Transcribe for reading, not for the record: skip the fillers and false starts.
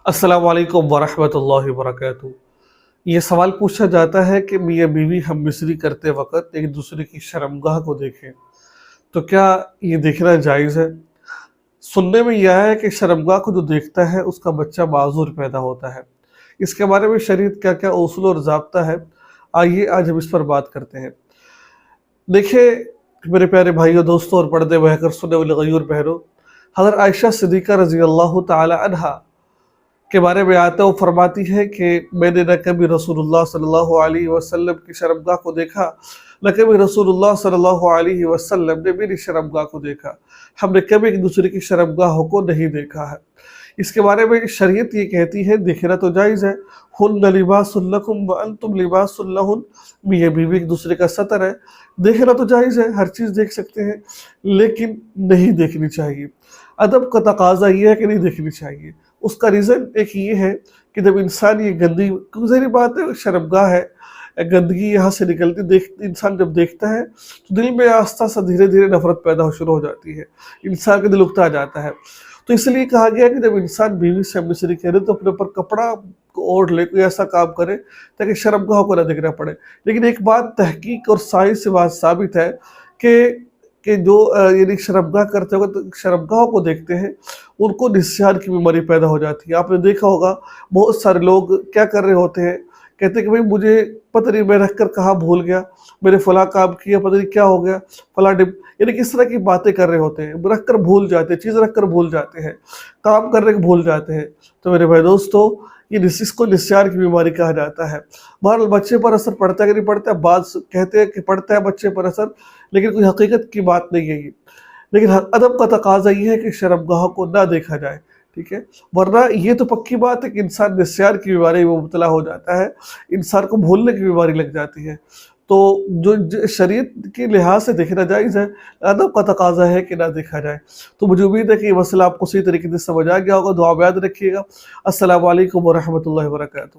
अस्सलाम वालेकुम वरहमतुल्लाहि वबरकातुहू। ये सवाल पूछा जाता है कि मियाँ बीवी हम मिसरी करते वक़्त एक दूसरे की शर्मगाह को देखें, तो क्या ये देखना जायज़ है? सुनने में यह है कि शर्मगाह को जो देखता है उसका बच्चा माज़ूर पैदा होता है। इसके बारे में शरीयत क्या-क्या उसूल और ज़ाब्ता है, आइए आज हम इस पर बात करते हैं। देखिए मेरे प्यारे भाइयों, दोस्तों और पर्दे बहकर सुनने वाले गयूर बहनों, हज़रत आयशा सिद्दीक़ा रज़ी अल्लाह तआला अन्हा के बारे में आता है, वो फरमाती है कि मैंने न कभी रसूलुल्लाह सल्लल्लाहु अलैहि वसल्लम की शर्मगाह को देखा, न कभी रसूलुल्लाह सल्लल्लाहु अलैहि वसल्लम ने मेरी शर्मगाह को देखा। हमने कभी एक दूसरे की शर्मगाहों को नहीं देखा है। इसके बारे में शरीयत ये कहती है देखना तो जायज़ है। हुन्ना लिबासुल लकुम व अंतुम लिबासुल लहुन, मियाँ बीवी एक दूसरे का सतर है। देखना तो जायज़ है, हर चीज़ देख सकते हैं, लेकिन नहीं देखनी चाहिए। अदब का तकाज़ा ये है कि नहीं देखनी चाहिए। उसका रीज़न एक ये है कि जब इंसान ये गंदी, ज़ाहिर बात है शर्मगाह है, गंदगी यहाँ से निकलती इंसान जब देखता है तो दिल में आस्था सा धीरे-धीरे नफ़रत पैदा शुरू हो जाती है, इंसान का दिल उकता जाता है। तो इसलिए कहा गया कि जब इंसान बीवी से मिसरी करे तो अपने ऊपर कपड़ा ओढ़ ले, कोई ऐसा काम करे ताकि शर्मगाह को ना देखना पड़े। लेकिन एक बात तहकीक और साइंस से बात साबित है कि जो यानी शर्मगाह करते वक़्त शर्मगाहों को देखते हैं, उनको निस्यान की बीमारी पैदा हो जाती है। आपने देखा होगा बहुत सारे लोग क्या कर रहे होते हैं, कहते हैं कि भाई मुझे पता नहीं मैं रख कर कहाँ भूल गया, मैंने फलाँ काम किया, पता नहीं क्या हो गया, फलाँ डिब, यानी किस तरह की बातें कर रहे होते हैं, रख कर भूल जाते हैं, चीज़ रख कर भूल जाते हैं, काम करने को भूल जाते हैं। तो मेरे भाई दोस्तों, ये इसको निस्यान की बीमारी कहा जाता है। बहरहाल बच्चे पर असर पड़ता है कि नहीं पड़ता है, बात कहते हैं कि पड़ता है बच्चे पर असर, लेकिन कोई हकीकत की बात नहीं है ये। लेकिन अदब का तकाज़ा ये है कि शर्मगाह को ना देखा जाए, ठीक है? वरना ये तो पक्की बात है कि इंसान निस्यान की बीमारी में मुब्तला हो जाता है, इंसान को भूलने की बीमारी लग जाती है। तो जो शरीयत के लिहाज से देखना जायज़ है, अदब का तकाज़ा है कि ना देखा जाए। तो मुझे उम्मीद है कि ये मसला आपको सही तरीके से समझ आ गया होगा। दुआ में याद रखिएगा। अस्सलामु अलैकुम व रहमतुल्लाहि व बरकातुहू।